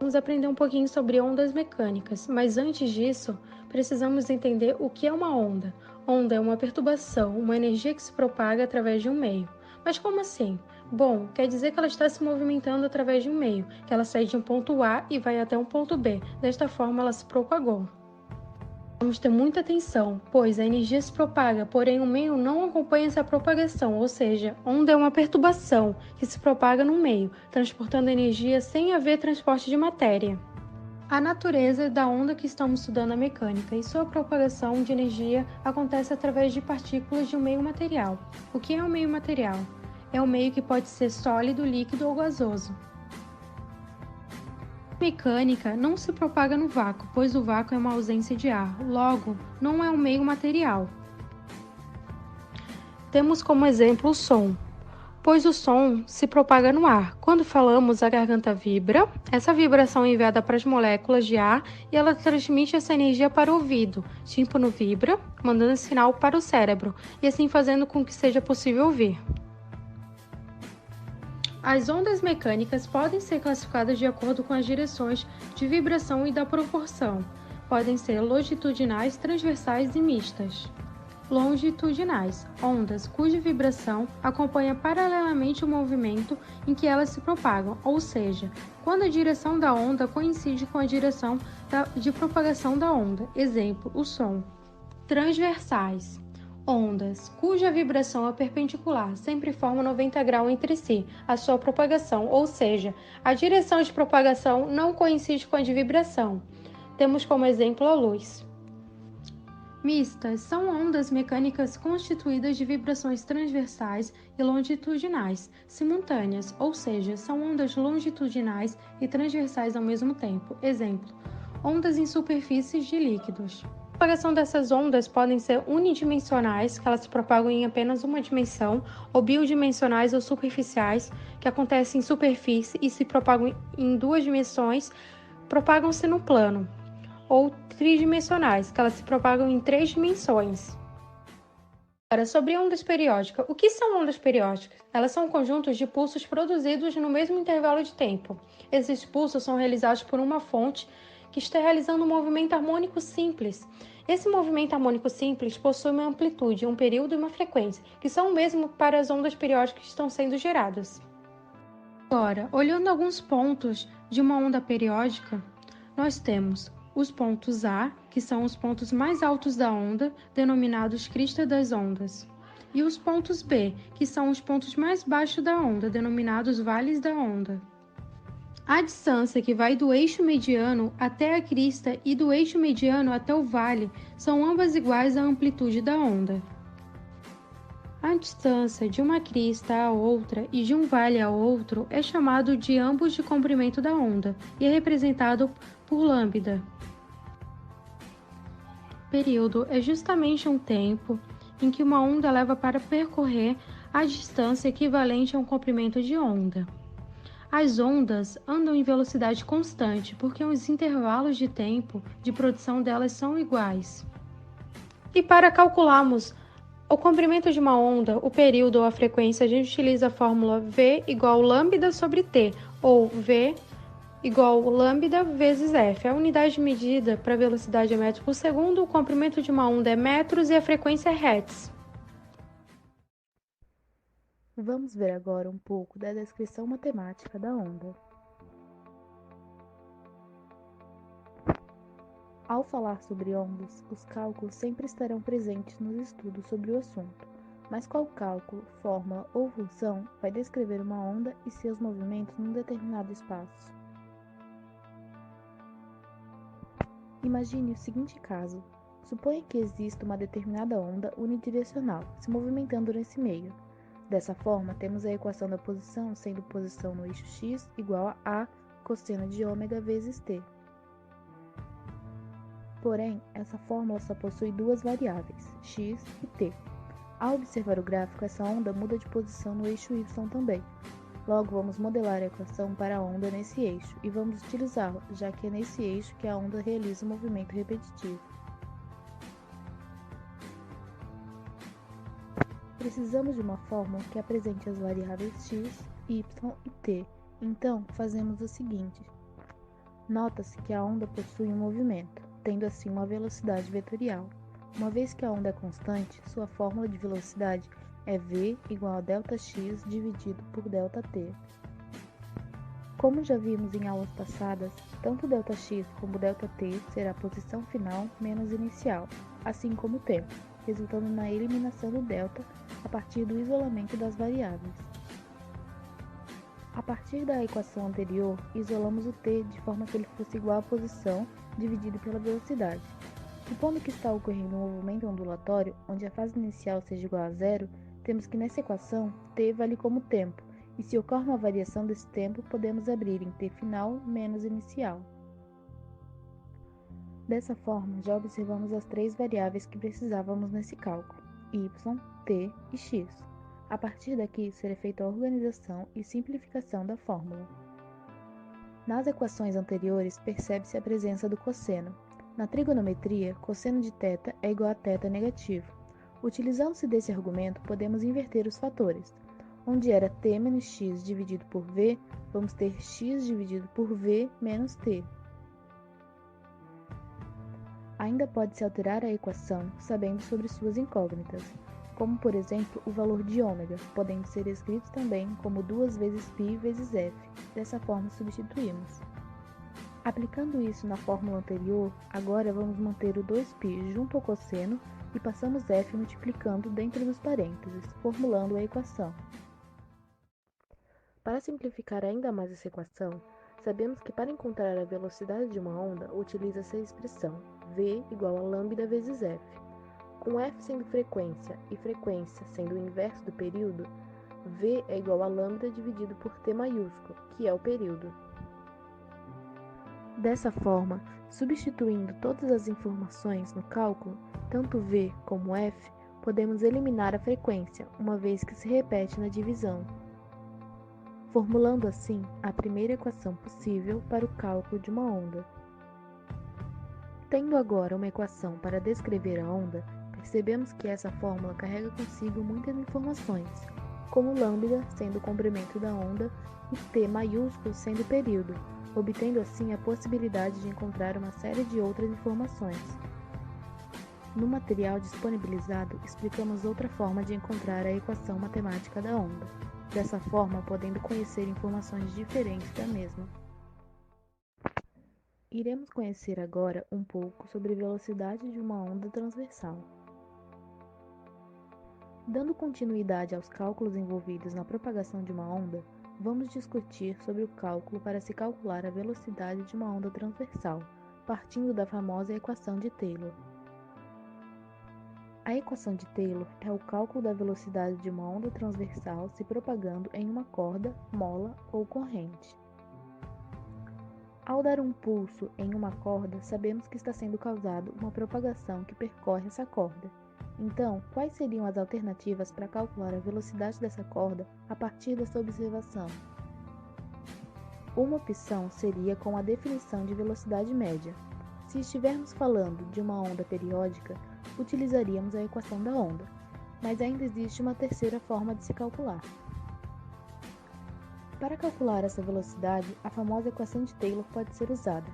vamos aprender um pouquinho sobre ondas mecânicas, mas antes disso, precisamos entender o que é uma onda. Onda é uma perturbação, uma energia que se propaga através de um meio. Mas como assim? Bom, quer dizer que ela está se movimentando através de um meio, que ela sai de um ponto A e vai até um ponto B. Desta forma, ela se propagou. Vamos ter muita atenção, pois a energia se propaga, porém o meio não acompanha essa propagação, ou seja, onda é uma perturbação que se propaga no meio, transportando energia sem haver transporte de matéria. A natureza da onda que estamos estudando é mecânica e sua propagação de energia acontece através de partículas de um meio material. O que é um meio material? É um meio que pode ser sólido, líquido ou gasoso. A mecânica não se propaga no vácuo, pois o vácuo é uma ausência de ar, logo, não é um meio material. Temos como exemplo o som, pois o som se propaga no ar. Quando falamos, a garganta vibra, essa vibração é enviada para as moléculas de ar e ela transmite essa energia para o ouvido. O tímpano vibra, mandando sinal para o cérebro, e assim fazendo com que seja possível ouvir. As ondas mecânicas podem ser classificadas de acordo com as direções de vibração e da proporção. Podem ser longitudinais, transversais e mistas. Longitudinais, ondas cuja vibração acompanha paralelamente o movimento em que elas se propagam, ou seja, quando a direção da onda coincide com a direção de propagação da onda. Exemplo, o som. Transversais, ondas cuja vibração é perpendicular, sempre formam 90 graus entre si, a sua propagação, ou seja, a direção de propagação não coincide com a de vibração. Temos como exemplo a luz. Mistas são ondas mecânicas constituídas de vibrações transversais e longitudinais, simultâneas, ou seja, são ondas longitudinais e transversais ao mesmo tempo. Exemplo, ondas em superfícies de líquidos. A propagação dessas ondas podem ser unidimensionais, que elas se propagam em apenas uma dimensão, ou bidimensionais ou superficiais, que acontecem em superfície e se propagam em duas dimensões, propagam-se no plano, ou tridimensionais, que elas se propagam em 3 dimensões. Agora, sobre ondas periódicas. O que são ondas periódicas? Elas são conjuntos de pulsos produzidos no mesmo intervalo de tempo. Esses pulsos são realizados por uma fonte que está realizando um movimento harmônico simples. Esse movimento harmônico simples possui uma amplitude, um período e uma frequência, que são o mesmo para as ondas periódicas que estão sendo geradas. Agora, olhando alguns pontos de uma onda periódica, nós temos os pontos A, que são os pontos mais altos da onda, denominados crista das ondas, e os pontos B, que são os pontos mais baixos da onda, denominados vales da onda. A distância que vai do eixo mediano até a crista e do eixo mediano até o vale são ambas iguais à amplitude da onda. A distância de uma crista a outra e de um vale a outro é chamado de ambos de comprimento da onda e é representado por lambda. Período é justamente um tempo em que uma onda leva para percorrer a distância equivalente a um comprimento de onda. As ondas andam em velocidade constante porque os intervalos de tempo de produção delas são iguais. E para calcularmos o comprimento de uma onda, o período ou a frequência, a gente utiliza a fórmula V igual lambda sobre T, ou V igual lambda vezes F. A unidade de medida para a velocidade é metros por segundo, o comprimento de uma onda é metros e a frequência é hertz. Vamos ver agora um pouco da descrição matemática da onda. Ao falar sobre ondas, os cálculos sempre estarão presentes nos estudos sobre o assunto, mas qual cálculo, fórmula ou função vai descrever uma onda e seus movimentos num determinado espaço? Imagine o seguinte caso. Suponha que exista uma determinada onda unidirecional se movimentando nesse meio. Dessa forma, temos a equação da posição sendo posição no eixo x igual a cosseno de ômega vezes t. Porém, essa fórmula só possui duas variáveis, x e t. Ao observar o gráfico, essa onda muda de posição no eixo y também. Logo, vamos modelar a equação para a onda nesse eixo e vamos utilizá-la, já que é nesse eixo que a onda realiza o movimento repetitivo. Precisamos de uma fórmula que apresente as variáveis x, y e t. Então, fazemos o seguinte. Nota-se que a onda possui um movimento, tendo assim uma velocidade vetorial. Uma vez que a onda é constante, sua fórmula de velocidade é v igual a ΔX dividido por ΔT. Como já vimos em aulas passadas, tanto ΔX como ΔT será a posição final menos inicial, assim como o tempo, resultando na eliminação do delta a partir do isolamento das variáveis. A partir da equação anterior, isolamos o t de forma que ele fosse igual à posição dividido pela velocidade. Supondo que está ocorrendo um movimento ondulatório, onde a fase inicial seja igual a zero, temos que nessa equação t vale como tempo, e se ocorre uma variação desse tempo, podemos abrir em t final menos inicial. Dessa forma, já observamos as três variáveis que precisávamos nesse cálculo, y, t e x. A partir daqui, será feita a organização e simplificação da fórmula. Nas equações anteriores, percebe-se a presença do cosseno. Na trigonometria, cosseno de θ é igual a θ negativo. Utilizando-se desse argumento, podemos inverter os fatores. Onde era t menos x dividido por v, vamos ter x dividido por v menos t. Ainda pode-se alterar a equação sabendo sobre suas incógnitas, como por exemplo o valor de ômega, podendo ser escrito também como 2 vezes π vezes f. Dessa forma substituímos. Aplicando isso na fórmula anterior, agora vamos manter o 2π junto ao cosseno e passamos f multiplicando dentro dos parênteses, formulando a equação. Para simplificar ainda mais essa equação, sabemos que para encontrar a velocidade de uma onda, utiliza-se a expressão v igual a lambda vezes f. Com f sendo frequência e frequência sendo o inverso do período, v é igual a lambda dividido por t maiúsculo, que é o período. Dessa forma, substituindo todas as informações no cálculo, tanto v como f, podemos eliminar a frequência, uma vez que se repete na divisão, formulando assim a primeira equação possível para o cálculo de uma onda. Tendo agora uma equação para descrever a onda, percebemos que essa fórmula carrega consigo muitas informações, como lambda sendo o comprimento da onda e t maiúsculo sendo o período, obtendo assim a possibilidade de encontrar uma série de outras informações. No material disponibilizado, explicamos outra forma de encontrar a equação matemática da onda, dessa forma podendo conhecer informações diferentes da mesma. Iremos conhecer agora um pouco sobre a velocidade de uma onda transversal. Dando continuidade aos cálculos envolvidos na propagação de uma onda, vamos discutir sobre o cálculo para se calcular a velocidade de uma onda transversal, partindo da famosa equação de Taylor. A equação de Taylor é o cálculo da velocidade de uma onda transversal se propagando em uma corda, mola ou corrente. Ao dar um pulso em uma corda, sabemos que está sendo causada uma propagação que percorre essa corda. Então, quais seriam as alternativas para calcular a velocidade dessa corda a partir dessa observação? Uma opção seria com a definição de velocidade média. Se estivermos falando de uma onda periódica, utilizaríamos a equação da onda, mas ainda existe uma terceira forma de se calcular. Para calcular essa velocidade, a famosa equação de Taylor pode ser usada.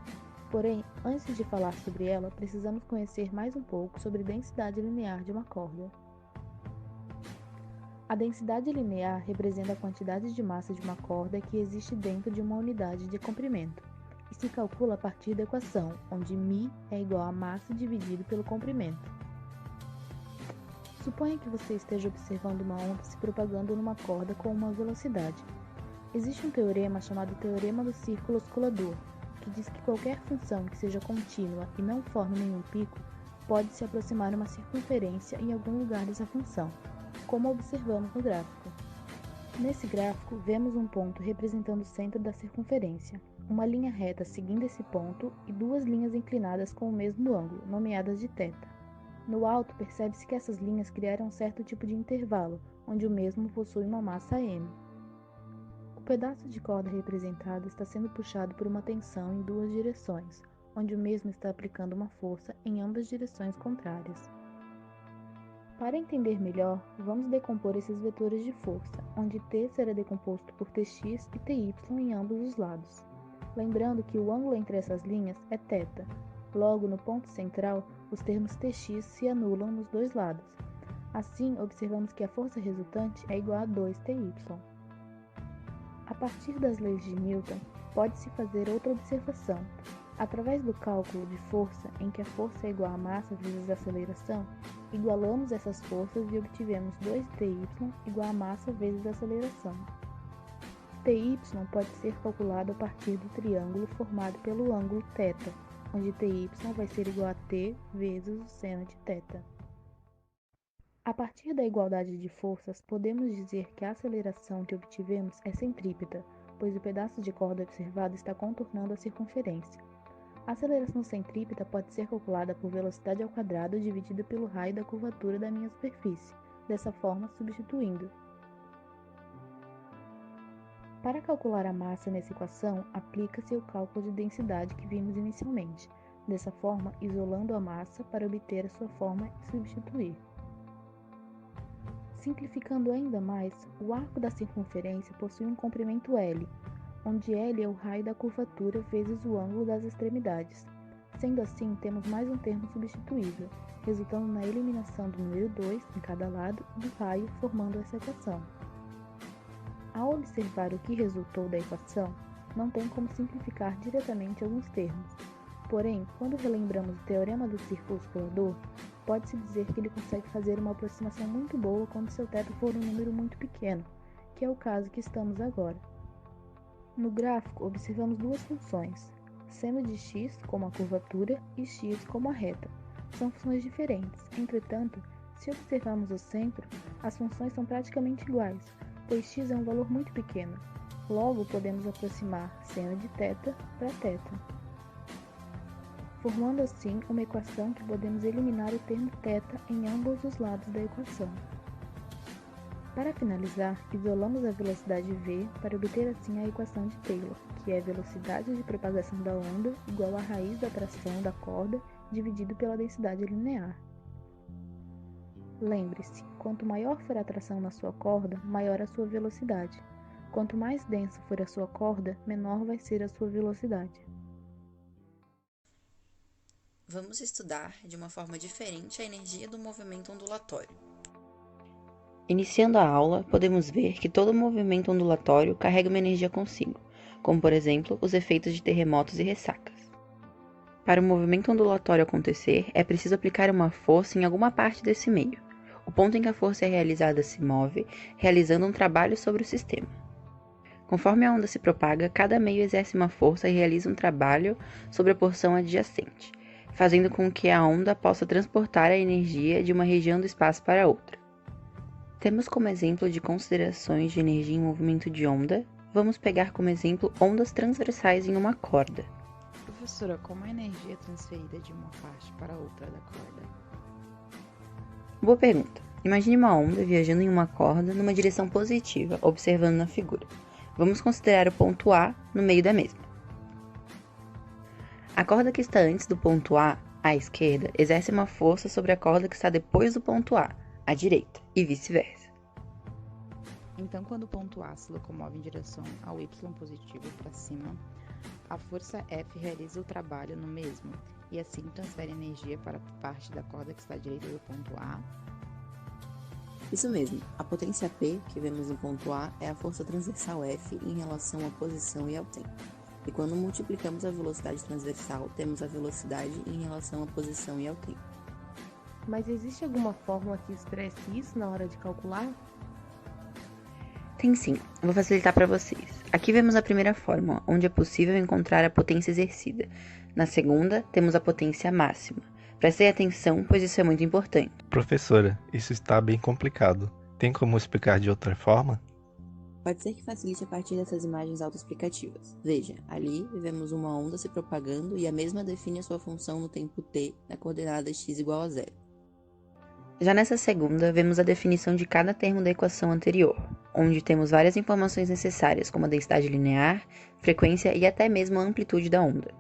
Porém, antes de falar sobre ela, precisamos conhecer mais um pouco sobre a densidade linear de uma corda. A densidade linear representa a quantidade de massa de uma corda que existe dentro de uma unidade de comprimento, e se calcula a partir da equação, onde μ é igual a massa dividido pelo comprimento. Suponha que você esteja observando uma onda se propagando numa corda com uma velocidade. Existe um teorema chamado Teorema do Círculo Oscilador, que diz que qualquer função que seja contínua e não forme nenhum pico pode se aproximar uma circunferência em algum lugar dessa função, como observamos no gráfico. Nesse gráfico, vemos um ponto representando o centro da circunferência, uma linha reta seguindo esse ponto e duas linhas inclinadas com o mesmo ângulo, nomeadas de θ. No alto, percebe-se que essas linhas criaram um certo tipo de intervalo, onde o mesmo possui uma massa m. O pedaço de corda representado está sendo puxado por uma tensão em duas direções, onde o mesmo está aplicando uma força em ambas direções contrárias. Para entender melhor, vamos decompor esses vetores de força, onde t será decomposto por tx e ty em ambos os lados. Lembrando que o ângulo entre essas linhas é θ. Logo, no ponto central, os termos Tx se anulam nos dois lados. Assim, observamos que a força resultante é igual a 2Ty. A partir das leis de Newton, pode-se fazer outra observação. Através do cálculo de força, em que a força é igual a massa vezes a aceleração, igualamos essas forças e obtivemos 2Ty igual a massa vezes a aceleração. Ty pode ser calculado a partir do triângulo formado pelo ângulo θ, onde Ty vai ser igual a T vezes o seno de θ. A partir da igualdade de forças, podemos dizer que a aceleração que obtivemos é centrípeta, pois o pedaço de corda observado está contornando a circunferência. A aceleração centrípeta pode ser calculada por velocidade ao quadrado dividida pelo raio da curvatura da minha superfície, dessa forma substituindo. Para calcular a massa nessa equação, aplica-se o cálculo de densidade que vimos inicialmente, dessa forma isolando a massa para obter a sua forma e substituir. Simplificando ainda mais, o arco da circunferência possui um comprimento L, onde L é o raio da curvatura vezes o ângulo das extremidades. Sendo assim, temos mais um termo substituível, resultando na eliminação do número 2 em cada lado do raio, formando essa equação. Ao observar o que resultou da equação, não tem como simplificar diretamente alguns termos. Porém, quando relembramos o teorema do círculo escolador, pode-se dizer que ele consegue fazer uma aproximação muito boa quando seu θ for um número muito pequeno, que é o caso que estamos agora. No gráfico, observamos duas funções, seno de x como a curvatura e x como a reta. São funções diferentes, entretanto, se observarmos o centro, as funções são praticamente iguais, pois x é um valor muito pequeno. Logo, podemos aproximar seno de θ para θ, formando assim uma equação que podemos eliminar o termo θ em ambos os lados da equação. Para finalizar, isolamos a velocidade v para obter assim a equação de Taylor, que é a velocidade de propagação da onda igual à raiz da tração da corda dividido pela densidade linear. Lembre-se, quanto maior for a tração na sua corda, maior a sua velocidade. Quanto mais densa for a sua corda, menor vai ser a sua velocidade. Vamos estudar de uma forma diferente a energia do movimento ondulatório. Iniciando a aula, podemos ver que todo movimento ondulatório carrega uma energia consigo, como por exemplo os efeitos de terremotos e ressacas. Para o movimento ondulatório acontecer, é preciso aplicar uma força em alguma parte desse meio. O ponto em que a força é realizada se move, realizando um trabalho sobre o sistema. Conforme a onda se propaga, cada meio exerce uma força e realiza um trabalho sobre a porção adjacente, fazendo com que a onda possa transportar a energia de uma região do espaço para outra. Temos como exemplo de considerações de energia em movimento de onda, vamos pegar como exemplo ondas transversais em uma corda. Professora, como a energia é transferida de uma parte para outra da corda? Boa pergunta. Imagine uma onda viajando em uma corda numa direção positiva, observando na figura. Vamos considerar o ponto A no meio da mesma. A corda que está antes do ponto A, à esquerda, exerce uma força sobre a corda que está depois do ponto A, à direita, e vice-versa. Então, quando o ponto A se locomove em direção ao y positivo para cima, a força F realiza o trabalho no mesmo, e assim transfere energia para a parte da corda que está à direita do ponto A. Isso mesmo, a potência P, que vemos no ponto A, é a força transversal F em relação à posição e ao tempo. E quando multiplicamos a velocidade transversal, temos a velocidade em relação à posição e ao tempo. Mas existe alguma fórmula que expresse isso na hora de calcular? Tem sim, vou facilitar para vocês. Aqui vemos a primeira fórmula, onde é possível encontrar a potência exercida. Na segunda, temos a potência máxima. Prestem atenção, pois isso é muito importante. Professora, isso está bem complicado. Tem como explicar de outra forma? Pode ser que facilite a partir dessas imagens autoexplicativas. Veja, ali vemos uma onda se propagando e a mesma define a sua função no tempo t, na coordenada x igual a 0. Já nessa segunda, vemos a definição de cada termo da equação anterior, onde temos várias informações necessárias, como a densidade linear, frequência e até mesmo a amplitude da onda.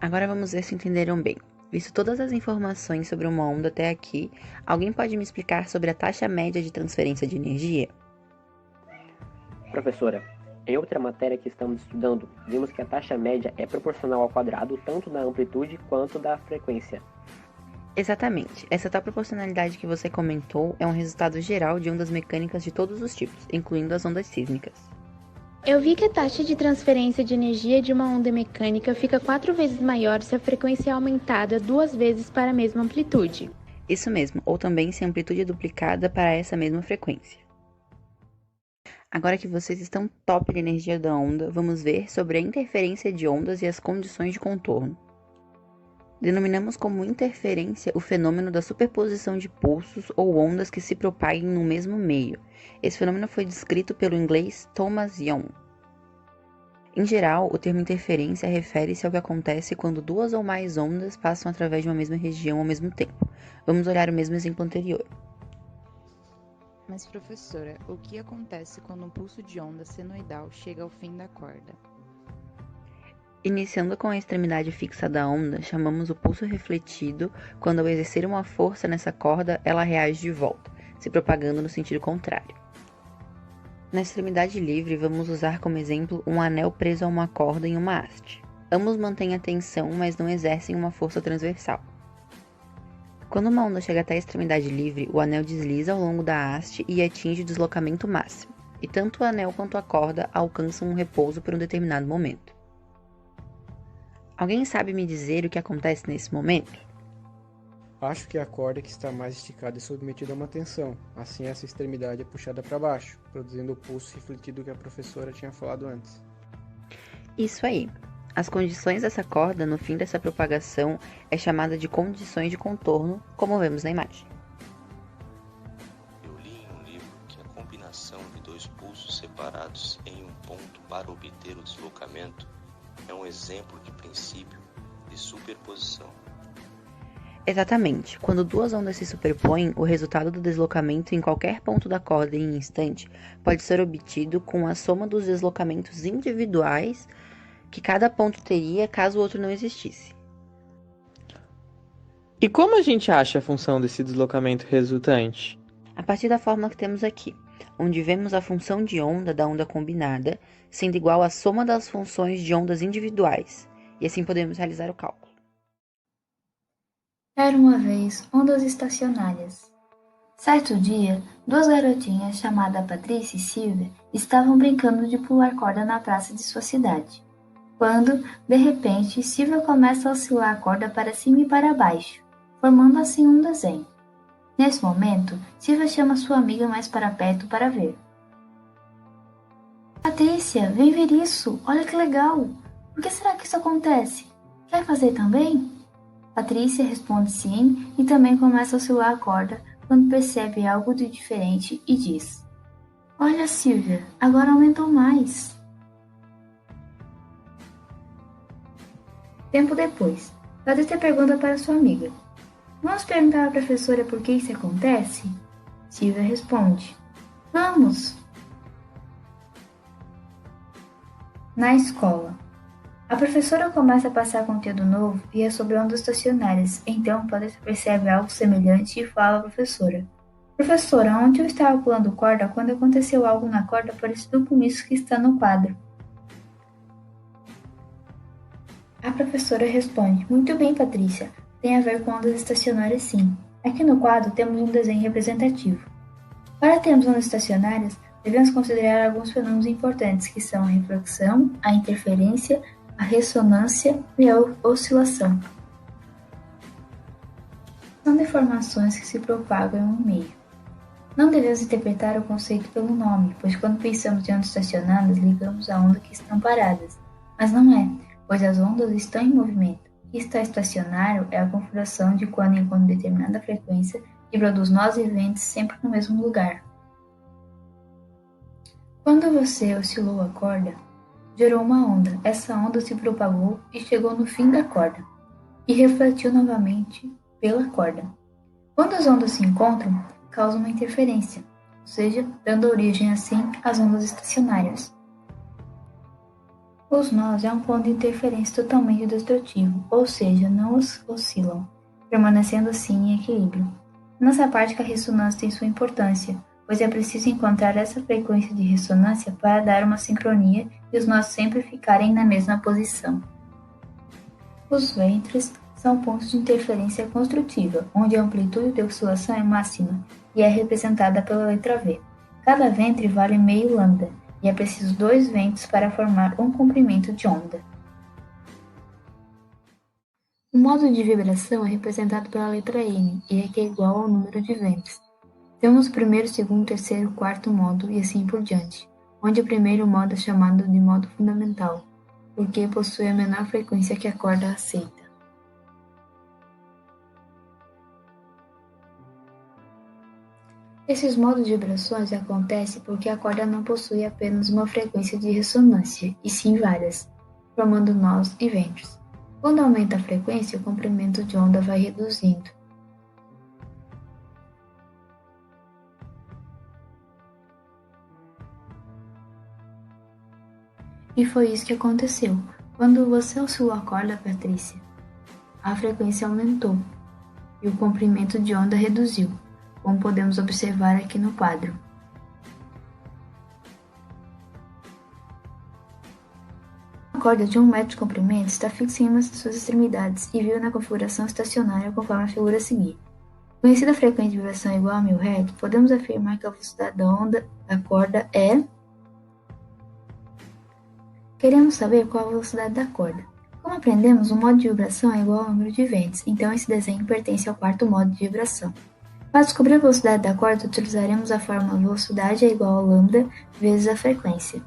Agora vamos ver se entenderam bem. Visto todas as informações sobre uma onda até aqui, alguém pode me explicar sobre a taxa média de transferência de energia? Professora, Em outra matéria que estamos estudando, vimos que a taxa média é proporcional ao quadrado tanto da amplitude quanto da frequência. Exatamente. Essa tal proporcionalidade que você comentou é um resultado geral de ondas mecânicas de todos os tipos, incluindo as ondas sísmicas. Eu vi que a taxa de transferência de energia de uma onda mecânica fica 4 vezes maior se a frequência é aumentada 2 vezes para a mesma amplitude. Isso mesmo, ou também se a amplitude é duplicada para essa mesma frequência. Agora que vocês estão top de energia da onda, vamos ver sobre a interferência de ondas e as condições de contorno. Denominamos como interferência o fenômeno da superposição de pulsos ou ondas que se propaguem no mesmo meio. Esse fenômeno foi descrito pelo inglês Thomas Young. Em geral, o termo interferência refere-se ao que acontece quando 2 ou mais ondas passam através de uma mesma região ao mesmo tempo. Vamos olhar o mesmo exemplo anterior. Mas, professora, o que acontece quando um pulso de onda senoidal chega ao fim da corda? Iniciando com a extremidade fixa da onda, chamamos o pulso refletido quando, ao exercer uma força nessa corda, ela reage de volta, se propagando no sentido contrário. Na extremidade livre, vamos usar como exemplo um anel preso a uma corda em uma haste. Ambos mantêm a tensão, mas não exercem uma força transversal. Quando uma onda chega até a extremidade livre, o anel desliza ao longo da haste e atinge o deslocamento máximo, e tanto o anel quanto a corda alcançam um repouso por um determinado momento. Alguém sabe me dizer o que acontece nesse momento? Acho que a corda que está mais esticada é submetida a uma tensão, assim essa extremidade é puxada para baixo, produzindo o pulso refletido que a professora tinha falado antes. Isso aí. As condições dessa corda no fim dessa propagação é chamada de condições de contorno, como vemos na imagem. Eu li em um livro que a combinação de 2 pulsos separados em um ponto para obter o deslocamento é um exemplo de princípio de superposição. Exatamente. Quando 2 ondas se superpõem, o resultado do deslocamento em qualquer ponto da corda em um instante pode ser obtido com a soma dos deslocamentos individuais que cada ponto teria caso o outro não existisse. E como a gente acha a função desse deslocamento resultante? A partir da fórmula que temos aqui, onde vemos a função de onda da onda combinada sendo igual à soma das funções de ondas individuais, e assim podemos realizar o cálculo. Era uma vez ondas estacionárias. Certo dia, 2 garotinhas chamadas Patrícia e Silvia estavam brincando de pular corda na praça de sua cidade. Quando, de repente, Silvia começa a oscilar a corda para cima e para baixo, formando assim um desenho. Nesse momento, Silvia chama sua amiga mais para perto para ver. Patrícia, vem ver isso! Olha que legal! Por que será que isso acontece? Quer fazer também? Patrícia responde sim e também começa a oscilar a corda quando percebe algo de diferente e diz: Olha, Silvia, agora aumentou mais. Tempo depois, Patrícia pergunta para sua amiga: Vamos perguntar à professora por que isso acontece? Silvia responde: Vamos! Na escola. A professora começa a passar conteúdo novo e é sobre ondas estacionárias, então Patrícia percebe algo semelhante e fala à professora: Professora, ontem eu estava pulando corda quando aconteceu algo na corda parecido com isso que está no quadro. A professora responde: Muito bem, Patrícia, tem a ver com ondas estacionárias sim. Aqui no quadro temos um desenho representativo. Para termos ondas estacionárias, devemos considerar alguns fenômenos importantes que são a reflexão, a interferência, a ressonância e a oscilação. São deformações que se propagam em um meio. Não devemos interpretar o conceito pelo nome, pois quando pensamos em ondas estacionárias, ligamos a ondas que estão paradas. Mas não é, pois as ondas estão em movimento. O que está estacionário é a configuração de quando em quando determinada frequência que produz nós e ventos sempre no mesmo lugar. Quando você oscilou a corda, gerou uma onda. Essa onda se propagou e chegou no fim da corda, e refletiu novamente pela corda. Quando as ondas se encontram, causa uma interferência, ou seja, dando origem assim às ondas estacionárias. Os nós é um ponto de interferência totalmente destrutivo, ou seja, não oscilam, permanecendo assim em equilíbrio. Nessa parte que a ressonância tem sua importância, pois é preciso encontrar essa frequência de ressonância para dar uma sincronia e os nós sempre ficarem na mesma posição. Os ventres são pontos de interferência construtiva, onde a amplitude de oscilação é máxima e é representada pela letra V. Cada ventre vale meio lambda, e é preciso 2 ventos para formar um comprimento de onda. O modo de vibração é representado pela letra N, e é que é igual ao número de ventos. Temos o primeiro, segundo, terceiro, quarto modo e assim por diante, onde o primeiro modo é chamado de modo fundamental, porque possui a menor frequência que a corda aceita. Esses modos de vibrações acontecem porque a corda não possui apenas uma frequência de ressonância, e sim várias, formando nós e ventos. Quando aumenta a frequência, o comprimento de onda vai reduzindo. E foi isso que aconteceu. Quando você oscilou a corda, Patrícia, a frequência aumentou e o comprimento de onda reduziu, como podemos observar aqui no quadro. A corda de 1 metro de comprimento está fixa em uma de suas extremidades e vive na configuração estacionária conforme a figura a seguir. Conhecida a frequência de vibração igual a 1000 Hz, podemos afirmar que a velocidade da onda da corda é... Queremos saber qual a velocidade da corda. Como aprendemos, o modo de vibração é igual ao número de ventos, então esse desenho pertence ao quarto modo de vibração. Para descobrir a velocidade da corda, utilizaremos a fórmula velocidade é igual a lambda vezes a frequência.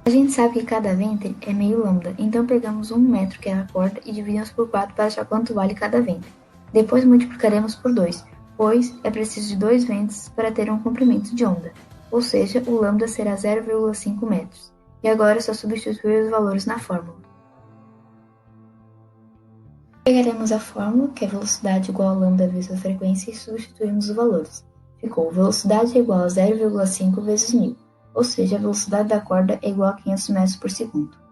A gente sabe que cada ventre é meio lambda, então pegamos 1 metro que é a corda e dividimos por 4 para achar quanto vale cada ventre. Depois multiplicaremos por 2, pois é preciso de 2 ventres para ter um comprimento de onda, ou seja, o lambda será 0,5 metros. E agora é só substituir os valores na fórmula. Pegaremos a fórmula, que é velocidade igual a lambda vezes a frequência, e substituímos os valores. Ficou velocidade é igual a 0,5 vezes 1000, ou seja, a velocidade da corda é igual a 500 metros por segundo.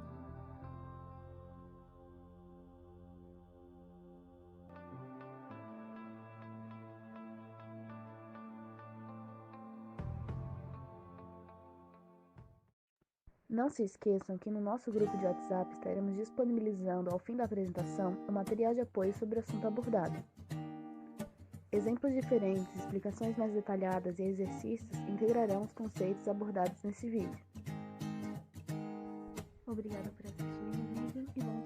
Não se esqueçam que no nosso grupo de WhatsApp estaremos disponibilizando, ao fim da apresentação, o material de apoio sobre o assunto abordado. Exemplos diferentes, explicações mais detalhadas e exercícios integrarão os conceitos abordados nesse vídeo. Obrigada por assistir o vídeo e vamos